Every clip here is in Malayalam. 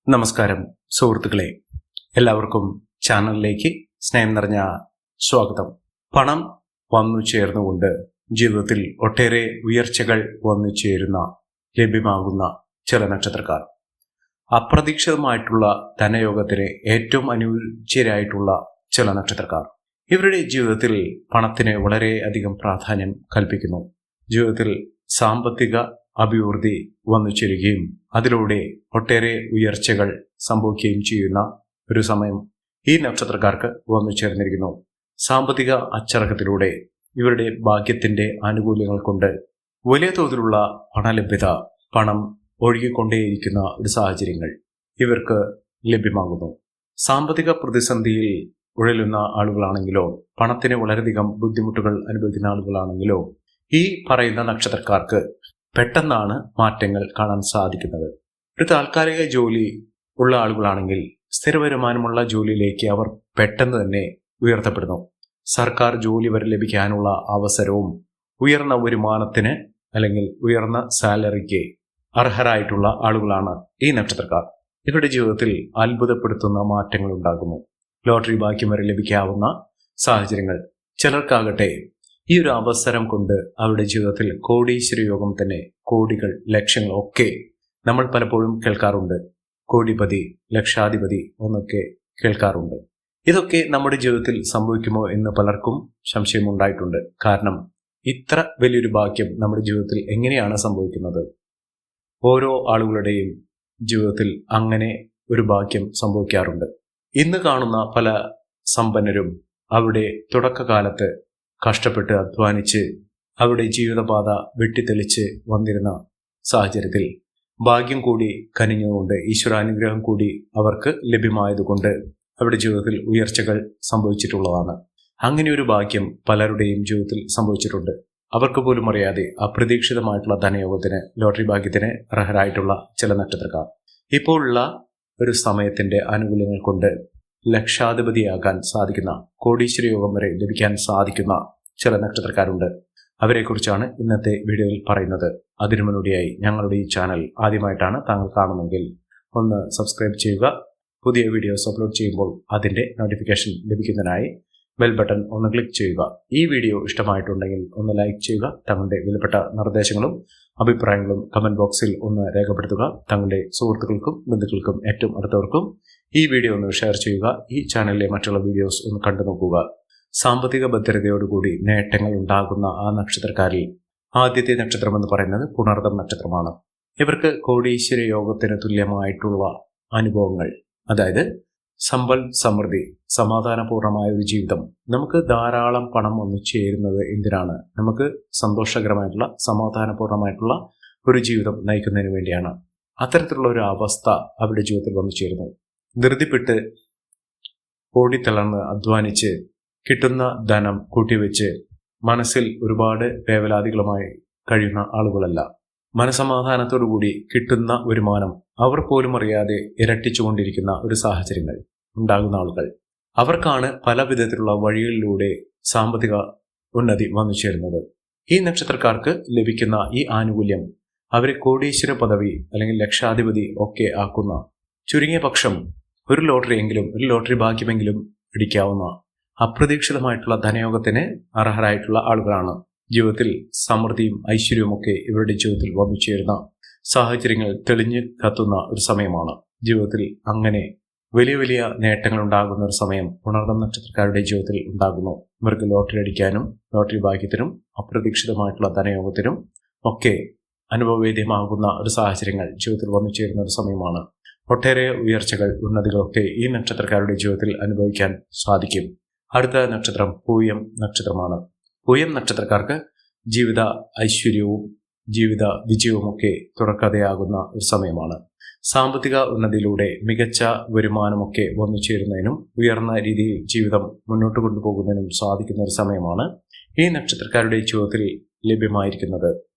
നമസ്കാരം സുഹൃത്തുക്കളെ, എല്ലാവർക്കും ചാനലിലേക്ക് സ്നേഹം നിറഞ്ഞ സ്വാഗതം. പണം വന്നു ചേർന്നുകൊണ്ട് ജീവിതത്തിൽ ഒട്ടേറെ ഉയർച്ചകൾ വന്നു ചേരുന്ന ലഭ്യമാകുന്ന ചില നക്ഷത്രക്കാർ, അപ്രതീക്ഷിതമായിട്ടുള്ള ധനയോഗത്തിന് ഏറ്റവും അനുയോജ്യരായിട്ടുള്ള ചില നക്ഷത്രക്കാർ. ഇവരുടെ ജീവിതത്തിൽ പണത്തിന് വളരെയധികം പ്രാധാന്യം കൽപ്പിക്കുന്നു. ജീവിതത്തിൽ സാമ്പത്തിക അഭിവൃദ്ധി വന്നു ചേരുകയും അതിലൂടെ ഒട്ടേറെ ഉയർച്ചകൾ സംഭവിക്കുകയും ചെയ്യുന്ന ഒരു സമയം ഈ നക്ഷത്രക്കാർക്ക് വന്നു ചേർന്നിരിക്കുന്നു. സാമ്പത്തിക അച്ചടക്കത്തിലൂടെ ഇവരുടെ ഭാഗ്യത്തിന്റെ ആനുകൂല്യങ്ങൾ കൊണ്ട് വലിയ തോതിലുള്ള പണലഭ്യത, പണം ഒഴുകിക്കൊണ്ടേയിരിക്കുന്ന ഒരു സാഹചര്യങ്ങൾ ഇവർക്ക് ലഭ്യമാകുന്നു. സാമ്പത്തിക പ്രതിസന്ധിയിൽ ഉഴലുന്ന ആളുകളാണെങ്കിലോ, പണത്തിന് വളരെയധികം ബുദ്ധിമുട്ടുകൾ അനുഭവിക്കുന്ന ആളുകളാണെങ്കിലോ, ഈ പറയുന്ന നക്ഷത്രക്കാർക്ക് പെട്ടെന്നാണ് മാറ്റങ്ങൾ കാണാൻ സാധിക്കുന്നത്. ഒരു താൽക്കാലിക ജോലി ഉള്ള ആളുകളാണെങ്കിൽ സ്ഥിര വരുമാനമുള്ള ജോലിയിലേക്ക് അവർ പെട്ടെന്ന് തന്നെ ഉയർത്തപ്പെടുന്നു. സർക്കാർ ജോലി വരെ ലഭിക്കാനുള്ള അവസരവും ഉയർന്ന വരുമാനത്തിന് അല്ലെങ്കിൽ ഉയർന്ന സാലറിക്ക് അർഹരായിട്ടുള്ള ആളുകളാണ് ഈ നക്ഷത്രക്കാർ. ഇവരുടെ ജീവിതത്തിൽ അത്ഭുതപ്പെടുത്തുന്ന മാറ്റങ്ങൾ ഉണ്ടാകുന്നു. ലോട്ടറി ഭാഗ്യം വരെ ലഭിക്കാവുന്ന സാഹചര്യങ്ങൾ. ചിലർക്കാകട്ടെ ഈ ഒരു അവസരം കൊണ്ട് അവരുടെ ജീവിതത്തിൽ കോടീശ്വര യോഗം തന്നെ, കോടികൾ, ലക്ഷങ്ങൾ ഒക്കെ നമ്മൾ പലപ്പോഴും കേൾക്കാറുണ്ട്. കോടിപതി, ലക്ഷാധിപതി എന്നൊക്കെ കേൾക്കാറുണ്ട്. ഇതൊക്കെ നമ്മുടെ ജീവിതത്തിൽ സംഭവിക്കുമോ എന്ന് പലർക്കും സംശയമുണ്ടായിട്ടുണ്ട്. കാരണം ഇത്ര വലിയൊരു ഭാഗ്യം നമ്മുടെ ജീവിതത്തിൽ എങ്ങനെയാണ് സംഭവിക്കുന്നത്? ഓരോ ആളുകളുടെയും ജീവിതത്തിൽ അങ്ങനെ ഒരു ഭാഗ്യം സംഭവിക്കാറുണ്ട്. ഇന്ന് കാണുന്ന പല സമ്പന്നരും അവരുടെ തുടക്കകാലത്ത് കഷ്ടപ്പെട്ട് അധ്വാനിച്ച് അവരുടെ ജീവിതപാത വെട്ടിത്തെളിച്ച് വന്നിരുന്ന സാഹചര്യത്തിൽ ഭാഗ്യം കൂടി കനിഞ്ഞുകൊണ്ട്, ഈശ്വരാനുഗ്രഹം കൂടി അവർക്ക് ലഭ്യമായതുകൊണ്ട് അവരുടെ ജീവിതത്തിൽ ഉയർച്ചകൾ സംഭവിച്ചിട്ടുള്ളതാണ്. അങ്ങനെ ഒരു ഭാഗ്യം പലരുടെയും ജീവിതത്തിൽ സംഭവിച്ചിട്ടുണ്ട്. അവർക്ക് പോലും അറിയാതെ അപ്രതീക്ഷിതമായിട്ടുള്ള ധനയോഗത്തിന്, ലോട്ടറി ഭാഗ്യത്തിന് അർഹരായിട്ടുള്ള ചില നക്ഷത്രക്കാർ ഇപ്പോഴുള്ള ഒരു സമയത്തിന്റെ ആനുകൂല്യങ്ങൾ കൊണ്ട് ലക്ഷാധിപതിയാകാൻ സാധിക്കുന്ന, കോടീശ്വര യോഗം വരെ ലഭിക്കാൻ സാധിക്കുന്ന ചില നക്ഷത്രക്കാരുണ്ട്. അവരെക്കുറിച്ചാണ് ഇന്നത്തെ വീഡിയോയിൽ പറയുന്നത്. അതിനു മുന്നോടിയായി ഞങ്ങളുടെ ഈ ചാനൽ ആദ്യമായിട്ടാണ് താങ്കൾ കാണുമെങ്കിൽ ഒന്ന് സബ്സ്ക്രൈബ് ചെയ്യുക. പുതിയ വീഡിയോസ് അപ്ലോഡ് ചെയ്യുമ്പോൾ അതിൻ്റെ നോട്ടിഫിക്കേഷൻ ലഭിക്കുന്നതിനായി ബെൽ ബട്ടൺ ഒന്ന് ക്ലിക്ക് ചെയ്യുക. ഈ വീഡിയോ ഇഷ്ടമായിട്ടുണ്ടെങ്കിൽ ഒന്ന് ലൈക്ക് ചെയ്യുക. തങ്ങളുടെ വിലപ്പെട്ട നിർദ്ദേശങ്ങളും അഭിപ്രായങ്ങളും കമന്റ് ബോക്സിൽ ഒന്ന് രേഖപ്പെടുത്തുക. തങ്ങളുടെ സുഹൃത്തുക്കൾക്കും ബന്ധുക്കൾക്കും ഏറ്റവും അടുത്തവർക്കും ഈ വീഡിയോ ഒന്ന് ഷെയർ ചെയ്യുക. ഈ ചാനലിലെ മറ്റുള്ള വീഡിയോസ് ഒന്ന് കണ്ടു നോക്കുക. സാമ്പത്തിക ഭദ്രതയോടുകൂടി നേട്ടങ്ങൾ ഉണ്ടാകുന്ന ആ നക്ഷത്രക്കാരിൽ ആദ്യത്തെ നക്ഷത്രം എന്ന് പറയുന്നത് പുണർതം നക്ഷത്രമാണ്. ഇവർക്ക് കോടീശ്വര യോഗത്തിന് തുല്യമായിട്ടുള്ള അനുഭവങ്ങൾ, അതായത് സമ്പൽ സമൃദ്ധി, സമാധാനപൂർണമായ ഒരു ജീവിതം. നമുക്ക് ധാരാളം പണം വന്നു ചേരുന്നത് എന്തിനാണ്? നമുക്ക് സന്തോഷകരമായിട്ടുള്ള, സമാധാനപൂർണമായിട്ടുള്ള ഒരു ജീവിതം നയിക്കുന്നതിന് വേണ്ടിയാണ്. അത്തരത്തിലുള്ള ഒരു അവസ്ഥ അവരുടെ ജീവിതത്തിൽ വന്നു ചേരുന്നു. ധൃതിപ്പെട്ട് ഓടിത്തളർന്ന് അധ്വാനിച്ച് കിട്ടുന്ന ധനം കൂട്ടിവെച്ച് മനസ്സിൽ ഒരുപാട് വേവലാതികളുമായി കഴിയുന്ന ആളുകളല്ല. മനസമാധാനത്തോടുകൂടി കിട്ടുന്ന വരുമാനം അവർ പോലും അറിയാതെ ഇരട്ടിച്ചുകൊണ്ടിരിക്കുന്ന ഒരു സാഹചര്യങ്ങൾ ഉണ്ടാകുന്ന ആളുകൾ. അവർക്കാണ് പല വിധത്തിലുള്ള വഴികളിലൂടെ സാമ്പത്തിക ഉന്നതി വന്നു ചേരുന്നത്. ഈ നക്ഷത്രക്കാർക്ക് ലഭിക്കുന്ന ഈ ആനുകൂല്യം അവരെ കോടീശ്വര പദവി അല്ലെങ്കിൽ ലക്ഷാധിപതി ഒക്കെ ആക്കുന്ന, ചുരുങ്ങിയ പക്ഷം ഒരു ലോട്ടറി ഭാഗ്യമെങ്കിലും പിടിക്കാവുന്ന അപ്രതീക്ഷിതമായിട്ടുള്ള ധനയോഗത്തിന് അർഹരായിട്ടുള്ള ആളുകളാണ്. ജീവിതത്തിൽ സമൃദ്ധിയും ഐശ്വര്യവും ഒക്കെ ഇവരുടെ ജീവിതത്തിൽ വന്നു ചേരുന്ന സാഹചര്യങ്ങൾ തെളിഞ്ഞു കത്തുന്ന ഒരു സമയമാണ്. ജീവിതത്തിൽ അങ്ങനെ വലിയ വലിയ നേട്ടങ്ങൾ ഉണ്ടാകുന്ന ഒരു സമയം പുണർതം നക്ഷത്രക്കാരുടെ ജീവിതത്തിൽ ഉണ്ടാകുന്നു. ഇവർക്ക് ലോട്ടറി അടിക്കാനും ലോട്ടറി ഭാഗ്യത്തിനും അപ്രതീക്ഷിതമായിട്ടുള്ള ധനയോഗത്തിനും ഒക്കെ അനുഭവവേദ്യമാകുന്ന ഒരു സാഹചര്യങ്ങൾ ജീവിതത്തിൽ വന്നു ചേരുന്ന ഒരു സമയമാണ്. ഒട്ടേറെ ഉയർച്ചകൾ, ഉന്നതികളൊക്കെ ഈ നക്ഷത്രക്കാരുടെ ജീവിതത്തിൽ അനുഭവിക്കാൻ സാധിക്കും. അടുത്ത നക്ഷത്രം പൂയം നക്ഷത്രമാണ്. പൂയം നക്ഷത്രക്കാർക്ക് ജീവിത ഐശ്വര്യവും ജീവിത വിജയവുമൊക്കെ തുടർക്കഥയാകുന്ന ഒരു സമയമാണ്. സാമ്പത്തിക ഉന്നതിയിലൂടെ മികച്ച വരുമാനമൊക്കെ വന്നു ചേരുന്നതിനും ഉയർന്ന രീതിയിൽ ജീവിതം മുന്നോട്ട് കൊണ്ടുപോകുന്നതിനും സാധിക്കുന്ന ഒരു സമയമാണ് ഈ നക്ഷത്രക്കാരുടെ ജീവിതത്തിൽ ലഭ്യമായിരിക്കുന്നത്.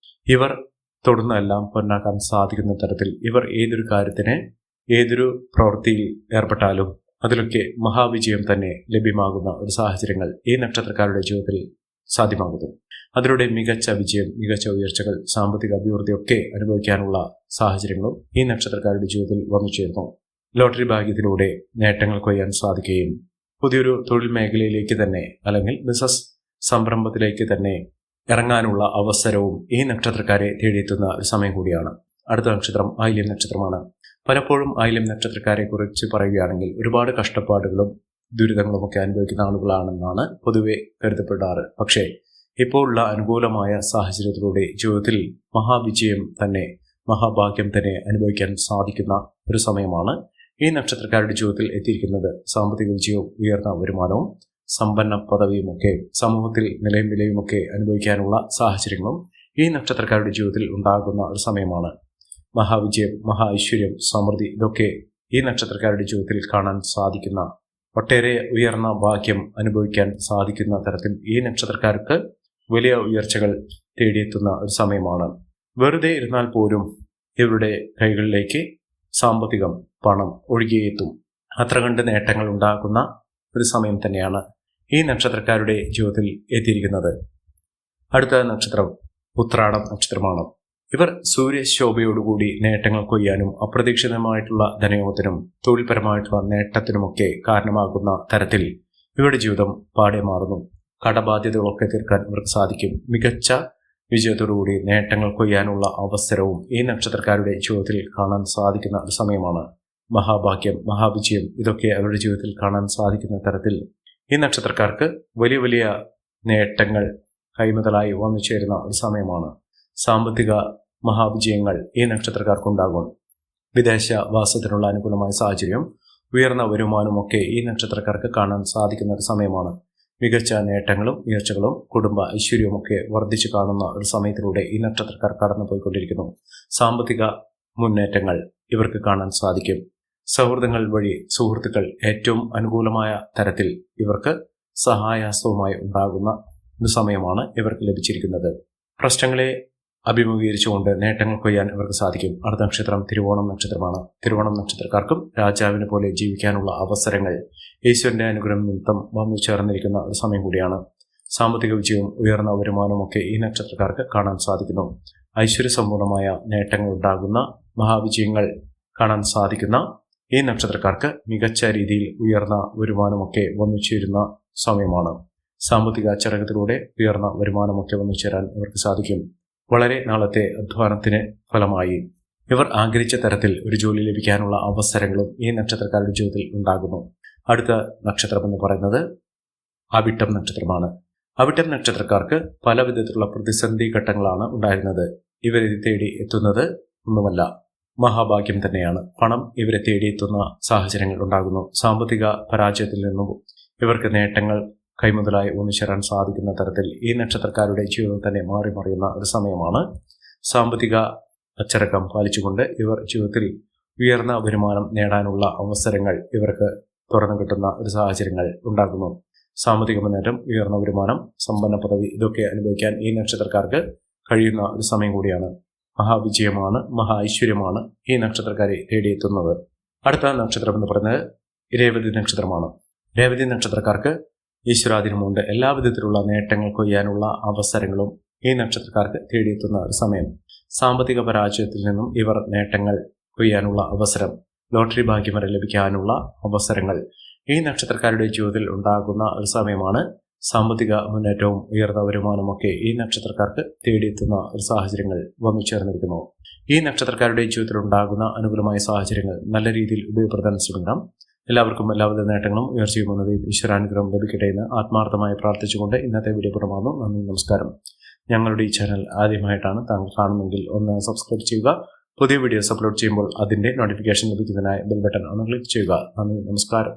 ഇവർ തൊടുന്നതെല്ലാം പൊന്നാക്കാൻ സാധിക്കുന്ന തരത്തിൽ ഇവർ ഏതൊരു കാര്യത്തിന്, ഏതൊരു പ്രവൃത്തിയിൽ ഏർപ്പെട്ടാലും അതിലൊക്കെ മഹാവിജയം തന്നെ ലഭ്യമാകുന്ന ഒരു സാഹചര്യങ്ങൾ ഈ നക്ഷത്രക്കാരുടെ ജീവിതത്തിൽ സാധ്യമാകുന്നു. അതിലൂടെ മികച്ച വിജയം, മികച്ച ഉയർച്ചകൾ, സാമ്പത്തിക അഭിവൃദ്ധിയൊക്കെ അനുഭവിക്കാനുള്ള സാഹചര്യങ്ങളും ഈ നക്ഷത്രക്കാരുടെ ജീവിതത്തിൽ വന്നു ചേരുന്നു. ലോട്ടറി ഭാഗ്യത്തിലൂടെ നേട്ടങ്ങൾ കൊയ്യാൻ സാധിക്കുകയും പുതിയൊരു തൊഴിൽ മേഖലയിലേക്ക് തന്നെ അല്ലെങ്കിൽ ബിസിനസ് സംരംഭത്തിലേക്ക് തന്നെ ഇറങ്ങാനുള്ള അവസരവും ഈ നക്ഷത്രക്കാരെ തേടിയെത്തുന്ന ഒരു സമയം കൂടിയാണ്. അടുത്ത നക്ഷത്രം ആയില്യം നക്ഷത്രമാണ്. പലപ്പോഴും ആയില്യം നക്ഷത്രക്കാരെ കുറിച്ച് പറയുകയാണെങ്കിൽ ഒരുപാട് കഷ്ടപ്പാടുകളും ദുരിതങ്ങളുമൊക്കെ അനുഭവിക്കുന്ന ആളുകളാണെന്നാണ് പൊതുവെ കരുതപ്പെടാറ്. പക്ഷേ ഇപ്പോൾ ഉള്ള അനുകൂലമായ സാഹചര്യത്തിലൂടെ ജീവിതത്തിൽ മഹാവിജയം തന്നെ, മഹാഭാഗ്യം തന്നെ അനുഭവിക്കാൻ സാധിക്കുന്ന ഒരു സമയമാണ് ഈ നക്ഷത്രക്കാരുടെ ജീവിതത്തിൽ എത്തിയിരിക്കുന്നത്. സാമ്പത്തിക വിജയവും ഉയർന്ന വരുമാനവും സമ്പന്ന പദവിയുമൊക്കെ സമൂഹത്തിൽ നിലയും വിലയുമൊക്കെ അനുഭവിക്കാനുള്ള സാഹചര്യങ്ങളും ഈ നക്ഷത്രക്കാരുടെ ജീവിതത്തിൽ ഉണ്ടാകുന്ന ഒരു സമയമാണ്. മഹാവിജയം, മഹാ ഐശ്വര്യം, സമൃദ്ധി ഇതൊക്കെ ഈ നക്ഷത്രക്കാരുടെ ജീവിതത്തിൽ കാണാൻ സാധിക്കുന്ന, ഒട്ടേറെ ഉയർന്ന ഭാഗ്യം അനുഭവിക്കാൻ സാധിക്കുന്ന തരത്തിൽ ഈ നക്ഷത്രക്കാർക്ക് വലിയ ഉയർച്ചകൾ തേടിയെത്തുന്ന ഒരു സമയമാണ്. വെറുതെ ഇരുന്നാൽ പോലും ഇവരുടെ കൈകളിലേക്ക് സാമ്പത്തികം, പണം ഒഴുകിയെത്തും. അത്ര കണ്ട് നേട്ടങ്ങൾ ഉണ്ടാക്കുന്ന ഒരു സമയം തന്നെയാണ് ഈ നക്ഷത്രക്കാരുടെ ജീവിതത്തിൽ എത്തിയിരിക്കുന്നത്. അടുത്ത നക്ഷത്രം ഉത്രാടം നക്ഷത്രമാണ്. ഇവർ സൂര്യശോഭയോടുകൂടി നേട്ടങ്ങൾ കൊയ്യാനും അപ്രതീക്ഷിതമായിട്ടുള്ള ധനയോഗത്തിനും തൊഴിൽപരമായിട്ടുള്ള നേട്ടത്തിനുമൊക്കെ കാരണമാകുന്ന തരത്തിൽ ഇവരുടെ ജീവിതം പാടെ മാറുന്നു. കടബാധ്യതകളൊക്കെ തീർക്കാൻ ഇവർക്ക് സാധിക്കും. മികച്ച വിജയത്തോടുകൂടി നേട്ടങ്ങൾ കൊയ്യാനുള്ള അവസരവും ഈ നക്ഷത്രക്കാരുടെ ജീവിതത്തിൽ കാണാൻ സാധിക്കുന്ന ഒരു സമയമാണ്. മഹാഭാഗ്യം, മഹാവിജയം ഇതൊക്കെ അവരുടെ ജീവിതത്തിൽ കാണാൻ സാധിക്കുന്ന തരത്തിൽ ഈ നക്ഷത്രക്കാർക്ക് വലിയ വലിയ നേട്ടങ്ങൾ കൈമുതലായി വന്നു ചേരുന്ന ഒരു സമയമാണ്. സാമ്പത്തിക മഹാവിജയങ്ങൾ ഈ നക്ഷത്രക്കാർക്കുണ്ടാകും. വിദേശ വാസത്തിനുള്ള അനുകൂലമായ സാഹചര്യം, ഉയർന്ന വരുമാനമൊക്കെ ഈ നക്ഷത്രക്കാർക്ക് കാണാൻ സാധിക്കുന്ന ഒരു സമയമാണ്. മികച്ച നേട്ടങ്ങളും ഉയർച്ചകളും കുടുംബ ഐശ്വര്യവുമൊക്കെ വർദ്ധിച്ചു കാണുന്ന ഒരു സമയത്തിലൂടെ ഈ നക്ഷത്രക്കാർ കടന്നു പോയിക്കൊണ്ടിരിക്കുന്നു. സാമ്പത്തിക മുന്നേറ്റങ്ങൾ ഇവർക്ക് കാണാൻ സാധിക്കും. സൗഹൃദങ്ങൾ വഴി സുഹൃത്തുക്കൾ ഏറ്റവും അനുകൂലമായ തരത്തിൽ ഇവർക്ക് സഹായഹസ്തവുമായി ഉണ്ടാകുന്ന ഒരു സമയമാണ് ഇവർക്ക് ലഭിച്ചിരിക്കുന്നത്. പ്രശ്നങ്ങളെ അഭിമുഖീകരിച്ചുകൊണ്ട് നേട്ടങ്ങൾ കൊയ്യാൻ ഇവർക്ക് സാധിക്കും. അടുത്ത നക്ഷത്രം തിരുവോണം നക്ഷത്രമാണ്. തിരുവോണം നക്ഷത്രക്കാർക്കും രാജാവിനെ പോലെ ജീവിക്കാനുള്ള അവസരങ്ങൾ ഈശ്വരന്റെ അനുഗ്രഹം നിമിത്തം വന്നു ചേർന്നിരിക്കുന്ന ഒരു സമയം കൂടിയാണ്. സാമ്പത്തിക വിജയവും ഉയർന്ന വരുമാനമൊക്കെ ഈ നക്ഷത്രക്കാർക്ക് കാണാൻ സാധിക്കുന്നു. ഐശ്വര്യസമ്പൂർണമായ നേട്ടങ്ങൾ ഉണ്ടാകുന്ന, മഹാവിജയങ്ങൾ കാണാൻ സാധിക്കുന്ന ഈ നക്ഷത്രക്കാർക്ക് മികച്ച രീതിയിൽ ഉയർന്ന വരുമാനമൊക്കെ വന്നു ചേരുന്ന സമയമാണ്. സാമ്പത്തിക അച്ചടക്കത്തിലൂടെ ഉയർന്ന വരുമാനമൊക്കെ വന്നു ചേരാൻ ഇവർക്ക് സാധിക്കും. വളരെ നാളത്തെ അധ്വാനത്തിന് ഫലമായി ഇവർ ആഗ്രഹിച്ച തരത്തിൽ ഒരു ജോലി ലഭിക്കാനുള്ള അവസരങ്ങളും ഈ നക്ഷത്രക്കാരുടെ ജീവിതത്തിൽ ഉണ്ടാകുന്നു. അടുത്ത നക്ഷത്രം എന്ന് പറയുന്നത് അവിട്ടം നക്ഷത്രമാണ്. അവിട്ടം നക്ഷത്രക്കാർക്ക് പല വിധത്തിലുള്ള പ്രതിസന്ധി ഘട്ടങ്ങളാണ് ഉണ്ടായിരുന്നത്. ഇവരെ തേടി എത്തുന്നത് ഒന്നുമല്ല, മഹാഭാഗ്യം തന്നെയാണ്. പണം ഇവരെ തേടിയെത്തുന്ന സാഹചര്യങ്ങൾ ഉണ്ടാകുന്നു. സാമ്പത്തിക പരാജയത്തിൽ നിന്നും ഇവർക്ക് നേട്ടങ്ങൾ കൈമുതലായി ഒന്നിച്ചേരാൻ സാധിക്കുന്ന തരത്തിൽ ഈ നക്ഷത്രക്കാരുടെ ജീവിതം തന്നെ മാറി മറിയുന്ന ഒരു സമയമാണ്. സാമ്പത്തിക അച്ചടക്കം പാലിച്ചുകൊണ്ട് ഇവർ ജീവിതത്തിൽ ഉയർന്ന വരുമാനം നേടാനുള്ള അവസരങ്ങൾ ഇവർക്ക് തുറന്നു കിട്ടുന്ന ഒരു സാഹചര്യങ്ങൾ ഉണ്ടാകുന്നു. സാമ്പത്തിക മുന്നേറ്റം, ഉയർന്ന വരുമാനം, സമ്പന്ന പദവി ഇതൊക്കെ അനുഭവിക്കാൻ ഈ നക്ഷത്രക്കാർക്ക് കഴിയുന്ന ഒരു സമയം കൂടിയാണ്. മഹാവിജയമാണ്, മഹാ ഐശ്വര്യമാണ് ഈ നക്ഷത്രക്കാരെ തേടിയെത്തുന്നത്. അടുത്ത നക്ഷത്രം എന്ന് പറയുന്നത് രേവതി നക്ഷത്രമാണ്. രേവതി നക്ഷത്രക്കാർക്ക് ഈശ്വരാധീനമുണ്ട്. എല്ലാ വിധത്തിലുള്ള നേട്ടങ്ങൾ കൊയ്യാനുള്ള അവസരങ്ങളും ഈ നക്ഷത്രക്കാർക്ക് തേടിയെത്തുന്ന ഒരു സമയം. സാമ്പത്തിക പരാജയത്തിൽ നിന്നും ഇവർ നേട്ടങ്ങൾ കൊയ്യാനുള്ള അവസരം, ലോട്ടറി ഭാഗ്യം വരെ ലഭിക്കാനുള്ള അവസരങ്ങൾ ഈ നക്ഷത്രക്കാരുടെ ജീവിതത്തിൽ ഉണ്ടാകുന്ന ഒരു സമയമാണ്. സാമ്പത്തിക മുന്നേറ്റവും ഉയർന്ന വരുമാനമൊക്കെ ഈ നക്ഷത്രക്കാർക്ക് തേടിയെത്തുന്ന ഒരു സാഹചര്യങ്ങൾ വന്നു ചേർന്നിരിക്കുന്നു. ഈ നക്ഷത്രക്കാരുടെ ജീവിതത്തിൽ ഉണ്ടാകുന്ന അനുകൂലമായ സാഹചര്യങ്ങൾ നല്ല രീതിയിൽ ഉപയോഗപ്പെടുത്താൻ ശ്രമിക്കണം. എല്ലാവർക്കും എല്ലാവിധ നേട്ടങ്ങളും ഉയർച്ചയും ഉന്നതിയും ഈശ്വരാനുഗ്രഹം ലഭിക്കട്ടെ എന്ന് ആത്മാർത്ഥമായി പ്രാർത്ഥിച്ചുകൊണ്ട് ഇന്നത്തെ വീഡിയോ പുറമാകുന്നു. നന്ദി, നമസ്കാരം. ഞങ്ങളുടെ ഈ ചാനൽ ആദ്യമായിട്ടാണ് താങ്കൾ കാണുമെങ്കിൽ ഒന്ന് സബ്സ്ക്രൈബ് ചെയ്യുക. പുതിയ വീഡിയോസ് അപ്ലോഡ് ചെയ്യുമ്പോൾ അതിൻ്റെ നോട്ടിഫിക്കേഷൻ ലഭിക്കുന്നതിനായി ബെൽ ബട്ടൺ ഒന്ന് ക്ലിക്ക് ചെയ്യുക. നന്ദി, നമസ്കാരം.